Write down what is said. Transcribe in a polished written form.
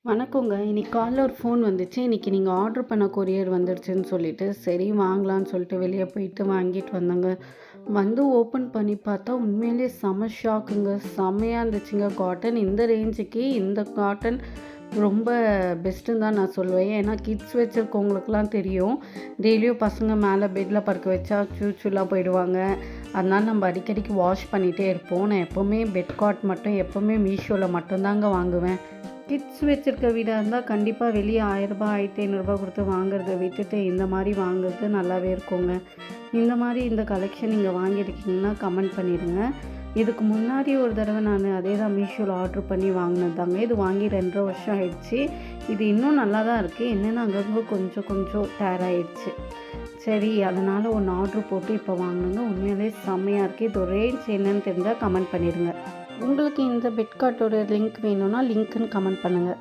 வணக்கங்க. இன்னைக்கு காலைல ஒரு ஃபோன் வந்துச்சு. இன்னைக்கு நீங்க ஆர்டர் பண்ண கொரியர் வந்துடுச்சுன்னு சொல்லிட்டு, சரி வாங்கலான்னு சொல்லிட்டு வெளிய போயிட்டு வாங்கிட்டு வந்தேங்க. வந்து ஓப்பன் பண்ணி பார்த்தா உண்மையிலேயே செம ஷாக்குங்க. செம்மையா இருந்துச்சுங்க. காட்டன் இந்த ரேஞ்சுக்கு இந்த காட்டன் ரொம்ப பெஸ்ட்டுன்னு தான் நான் சொல்லுவேன். ஏன்னா கிட்ஸ் வச்சிருக்கவங்களுக்குலாம் தெரியும். டெய்லியும் பசங்க மேலே பெட்ல படுக்க வச்சா சூலாம் போயிடுவாங்க. அதனால நம்ம அடிக்கடிக்கு வாஷ் பண்ணிகிட்டே இருப்போம். நான் எப்போவுமே பெட் காட் மட்டும் எப்போவுமே மீஷோவில் மட்டும்தாங்க வாங்குவேன். கிட்ஸ் வச்சுருக்க வீடாக இருந்தால் கண்டிப்பாக வெளியே ரூ. 1000 1500 கொடுத்து வாங்குறத விட்டுட்டு இந்த மாதிரி வாங்குறது நல்லாவே இருக்குங்க. இந்த மாதிரி இந்த கலெக்ஷன் நீங்கள் வாங்கியிருக்கீங்கன்னா கமெண்ட் பண்ணிடுங்க. இதுக்கு முன்னாடி ஒரு தடவை நான் அதே தான் மீஷோவில் ஆர்டர் பண்ணி வாங்கினது தாங்க. இது வாங்கி 2.5 வருஷம் ஆயிடுச்சு. இது இன்னும் நல்லா தான் இருக்குது. என்னென்னா அங்கங்கே கொஞ்சம் கொஞ்சம் டேர் ஆகிடுச்சு. சரி அதனால் ஒன்று ஆர்டர் போட்டு இப்போ வாங்கினோங்க. உண்மையிலே செம்மையாக இருக்குது. இது ரேஞ்ச் என்னன்னு தெரிஞ்சால் கமெண்ட் பண்ணிடுங்க. உங்களுக்கு இந்த பெட் கார்ட்டோட லிங்க் வேணும்னா லிங்க்குன்னு கமெண்ட் பண்ணுங்கள்.